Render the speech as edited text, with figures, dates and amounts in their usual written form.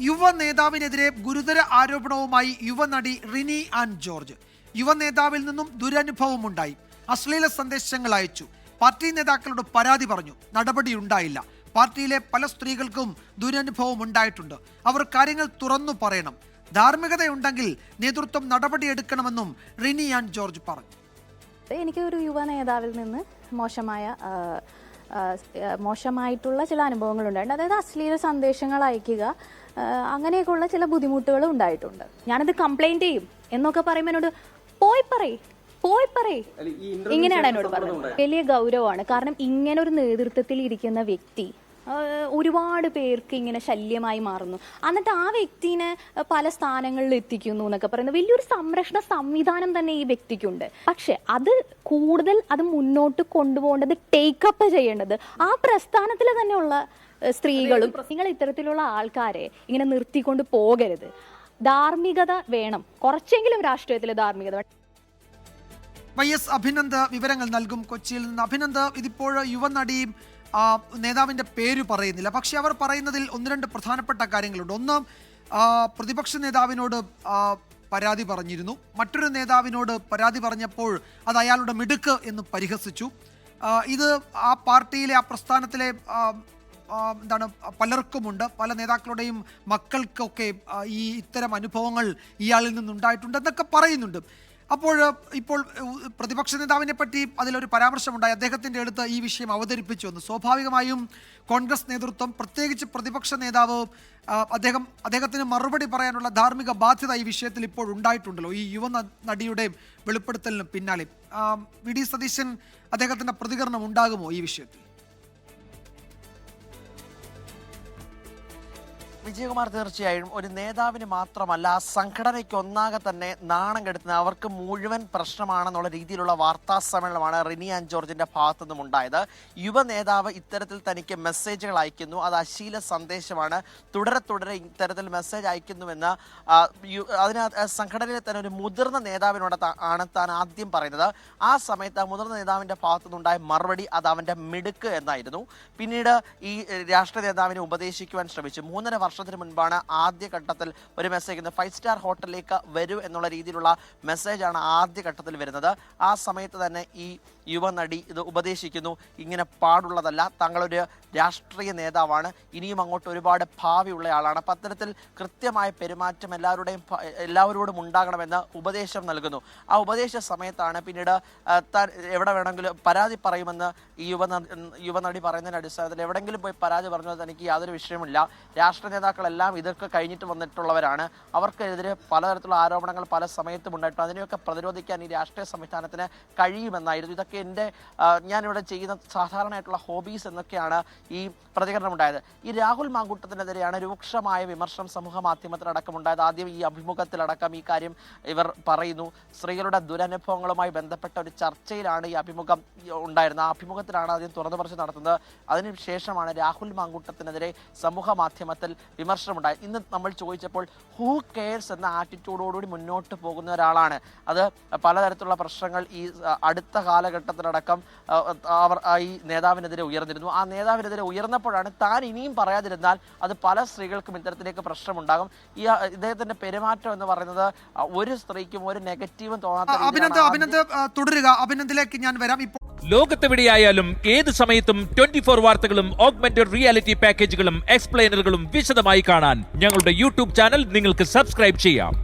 യുവ നേതാവിനെതിരെ ഗുരുതര ആരോപണവുമായി യുവനടി റിനി ആൻഡ് ജോർജ്. യുവ നേതാവിൽ നിന്നും ദുരനുഭവമുണ്ടായി. അശ്ലീല സന്ദേശങ്ങൾ അയച്ചു. പാർട്ടി നേതാക്കളോട് പരാതി പറഞ്ഞു. നടപടിയുണ്ടായില്ല. പാർട്ടിയിലെ പല സ്ത്രീകൾക്കും ദുരനുഭവം ഉണ്ടായിട്ടുണ്ട്. അവർ കാര്യങ്ങൾ തുറന്നു പറയണം. ധാർമ്മികതയുണ്ടെങ്കിൽ നേതൃത്വം നടപടിയെടുക്കണമെന്നും റിനി ആൻഡ് ജോർജ് പറഞ്ഞു. എനിക്ക് ഒരു യുവ നേതാവിൽ നിന്ന് മോശമായിട്ടുള്ള ചില അനുഭവങ്ങൾ ഉണ്ടായിട്ടുണ്ട്. അതായത് അശ്ലീല സന്ദേശങ്ങൾ അയക്കുക, അങ്ങനെയൊക്കെയുള്ള ചില ബുദ്ധിമുട്ടുകൾ ഉണ്ടായിട്ടുണ്ട്. ഞാനത് കംപ്ലൈന്റ് ചെയ്യും എന്നൊക്കെ പറയുമ്പോൾ എന്നോട് പോയി പറയ് ഇങ്ങനെയാണ് എന്നോട് പറഞ്ഞത്. വലിയ ഗൗരവമാണ്. കാരണം ഇങ്ങനെ ഒരു നേതൃത്വത്തിൽ ഇരിക്കുന്ന വ്യക്തി ഒരുപാട് പേർക്ക് ഇങ്ങനെ ശല്യമായി മാറുന്നു. എന്നിട്ട് ആ വ്യക്തിനെ പല സ്ഥാനങ്ങളിൽ എത്തിക്കുന്നു എന്നൊക്കെ പറയുന്നത് വലിയൊരു സംരക്ഷണ സംവിധാനം തന്നെ ഈ വ്യക്തിക്കുണ്ട്. പക്ഷെ അത് കൂടുതൽ മുന്നോട്ട് കൊണ്ടുപോകേണ്ടത്, ടേക്കപ്പ് ചെയ്യേണ്ടത് ആ പ്രസ്ഥാനത്തിൽ തന്നെയുള്ള സ്ത്രീകളും. നിങ്ങൾ ഇത്തരത്തിലുള്ള ആൾക്കാരെ ഇങ്ങനെ നിർത്തിക്കൊണ്ട് പോകരുത്. ധാർമ്മികത വേണം, കുറച്ചെങ്കിലും രാഷ്ട്രീയത്തിൽ ധാർമ്മികത വേണം. YS അഭിനന്ദ് വിവരങ്ങൾ നൽകും കൊച്ചിയിൽ നിന്ന്. അഭിനന്ദ്, ഇതിപ്പോൾ യുവനടിയും നേതാവിൻ്റെ പേര് പറയുന്നില്ല. പക്ഷെ അവർ പറയുന്നതിൽ ഒന്ന് രണ്ട് പ്രധാനപ്പെട്ട കാര്യങ്ങളുണ്ട്. ഒന്ന്, പ്രതിപക്ഷ നേതാവിനോട് പരാതി പറഞ്ഞിരുന്നു. മറ്റൊരു നേതാവിനോട് പരാതി പറഞ്ഞപ്പോൾ അത് അയാളുടെ മിടുക്ക് എന്ന് പരിഹസിച്ചു. ഇത് ആ പാർട്ടിയിലെ, ആ പ്രസ്ഥാനത്തിലെ പലർക്കുമുണ്ട്. പല നേതാക്കളുടെയും മക്കൾക്കൊക്കെ ഈ ഇത്തരം അനുഭവങ്ങൾ ഇയാളിൽ നിന്നുണ്ടായിട്ടുണ്ട് എന്നൊക്കെ പറയുന്നുണ്ട്. ഇപ്പോൾ പ്രതിപക്ഷ നേതാവിനെ പറ്റി അതിലൊരു പരാമർശമുണ്ടായി. അദ്ദേഹത്തിൻ്റെ അടുത്ത് ഈ വിഷയം അവതരിപ്പിച്ചു എന്ന്. സ്വാഭാവികമായും കോൺഗ്രസ് നേതൃത്വം, പ്രത്യേകിച്ച് പ്രതിപക്ഷ നേതാവ്, അദ്ദേഹത്തിന് മറുപടി പറയാനുള്ള ധാർമ്മിക ബാധ്യത ഈ വിഷയത്തിൽ ഇപ്പോൾ ഉണ്ടായിട്ടുണ്ടല്ലോ, ഈ യുവ നടിയുടെ വെളിപ്പെടുത്തലിന് പിന്നാലെ. വി ഡി സതീശൻ, അദ്ദേഹത്തിൻ്റെ പ്രതികരണം ഉണ്ടാകുമോ ഈ വിഷയത്തിൽ? വിജയകുമാർ, തീർച്ചയായും ഒരു നേതാവിന് മാത്രമല്ല ആ സംഘടനയ്ക്ക് ഒന്നാകെ തന്നെ നാണം കെടുത്തുന്ന, അവർക്ക് മുഴുവൻ പ്രശ്നമാണെന്നുള്ള രീതിയിലുള്ള വാർത്താ സമ്മേളനമാണ് റിനി ആൻഡ് ജോർജിന്റെ ഭാഗത്തു നിന്നും ഉണ്ടായത്. യുവ നേതാവ് ഇത്തരത്തിൽ തനിക്ക് മെസ്സേജുകൾ അയക്കുന്നു, അത് അശ്ലീല സന്ദേശമാണ്, തുടരെ ഇത്തരത്തിൽ മെസ്സേജ് അയക്കുന്നുവെന്ന് സംഘടനയിലെ തന്നെ ഒരു മുതിർന്ന നേതാവിനോട് ആണ് താൻ ആദ്യം പറയുന്നത്. ആ സമയത്ത് ആ മുതിർന്ന നേതാവിന്റെ ഭാഗത്തു നിന്നുണ്ടായ മറുപടി അത് അവന്റെ മിടുക്ക് എന്നായിരുന്നു. പിന്നീട് ഈ രാഷ്ട്രീയ നേതാവിനെ ഉപദേശിക്കുവാൻ ശ്രമിച്ചു. 3.5 വർഷത്തിന് മുൻപാണ് ആദ്യഘട്ടത്തിൽ ഒരു മെസ്സേജ്, 5 സ്റ്റാർ ഹോട്ടലിലേക്ക് വരൂ എന്നുള്ള രീതിയിലുള്ള മെസ്സേജാണ് ആദ്യഘട്ടത്തിൽ വരുന്നത്. ആ സമയത്ത് തന്നെ ഈ യുവനടി ഇത് ഉപദേശിക്കുന്നു, ഇങ്ങനെ പാടുള്ളതല്ല, താങ്കളൊരു രാഷ്ട്രീയ നേതാവാണ്, ഇനിയും അങ്ങോട്ട് ഒരുപാട് ഭാവിയുള്ള ആളാണ്, അപ്പം അത്തരത്തിൽ കൃത്യമായ പെരുമാറ്റം എല്ലാവരോടും ഉണ്ടാകണമെന്ന് ഉപദേശം നൽകുന്നു. ആ ഉപദേശ സമയത്താണ് പിന്നീട് താൻ എവിടെ വേണമെങ്കിലും പരാതി പറയുമെന്ന് ഈ യുവനടി പറയുന്നതിൻ്റെ അടിസ്ഥാനത്തിൽ എവിടെയെങ്കിലും പോയി പരാതി പറഞ്ഞാൽ തനിക്ക് യാതൊരു വിഷയമില്ല, രാഷ്ട്രീയ നേതാക്കളെല്ലാം ഇതൊക്കെ കഴിഞ്ഞിട്ട് വന്നിട്ടുള്ളവരാണ്, അവർക്കെതിരെ പലതരത്തിലുള്ള ആരോപണങ്ങൾ പല സമയത്തും ഉണ്ടായിട്ടുണ്ട്, അതിനെയൊക്കെ പ്രതിരോധിക്കാൻ ഈ രാഷ്ട്രീയ സംവിധാനത്തിന് കഴിയുമെന്നായിരുന്നു. ഇതൊക്കെ ഞാനിവിടെ ചെയ്യുന്ന സാധാരണയായിട്ടുള്ള ഹോബീസ് എന്നൊക്കെയാണ് ഈ പ്രതികരണം ഉണ്ടായത്. ഈ രാഹുൽ മാങ്കൂട്ടത്തിനെതിരെയാണ് രൂക്ഷമായ വിമർശനം സമൂഹ മാധ്യമത്തിലടക്കം ഉണ്ടായത്. ആദ്യം ഈ അഭിമുഖത്തിലടക്കം ഈ കാര്യം ഇവർ പറയുന്നു. സ്ത്രീകളുടെ ദുരനുഭവങ്ങളുമായി ബന്ധപ്പെട്ട ഒരു ചർച്ചയിലാണ് ഈ അഭിമുഖം ഉണ്ടായിരുന്നത്. ആ അഭിമുഖത്തിലാണ് ആദ്യം തുറന്നു പറച്ച് നടത്തുന്നത്. അതിനുശേഷമാണ് രാഹുൽ മാങ്കൂട്ടത്തിനെതിരെ സമൂഹ മാധ്യമത്തിൽ വിമർശനമുണ്ടായത്. ഇന്ന് നമ്മൾ ചോദിച്ചപ്പോൾ ഹൂ കെയർസ് എന്ന ആറ്റിറ്റ്യൂഡോടുകൂടി മുന്നോട്ട് പോകുന്ന ഒരാളാണ്. അത് പലതരത്തിലുള്ള പ്രശ്നങ്ങൾ ഈ അടുത്ത കാലഘട്ടത്തിലടക്കം അവർ ഈ നേതാവിനെതിരെ ഉയർന്നിരുന്നു. ആ നേതാവിനെതിരെ ഉയർന്നപ്പോഴാണ് താൻ ഇനിയും പറയാതിരുന്നാൽ അത് പല സ്ത്രീകൾക്കും ഇത്തരത്തിലേക്ക് പ്രശ്നമുണ്ടാകും. ഈ ഇദ്ദേഹത്തിന്റെ പെരുമാറ്റം എന്ന് പറയുന്നത് ഒരു സ്ത്രീക്കും ഒരു നെഗറ്റീവും തോന്നാത്ത. അഭിനന്ദ് തുടരുക. അഭിനന്ദിലേക്ക് ഞാൻ വരാം. ലോകത്തെവിടെയായാലും ഏത് സമയത്തും 24 വാർത്തകളും ഓഗ്മെന്റഡ് റിയാലിറ്റി പാക്കേജുകളും എക്സ്പ്ലെയിനറുകളും വിശദമായി കാണാൻ ഞങ്ങളുടെ യൂട്യൂബ് ചാനൽ നിങ്ങൾക്ക് സബ്സ്ക്രൈബ് ചെയ്യാം.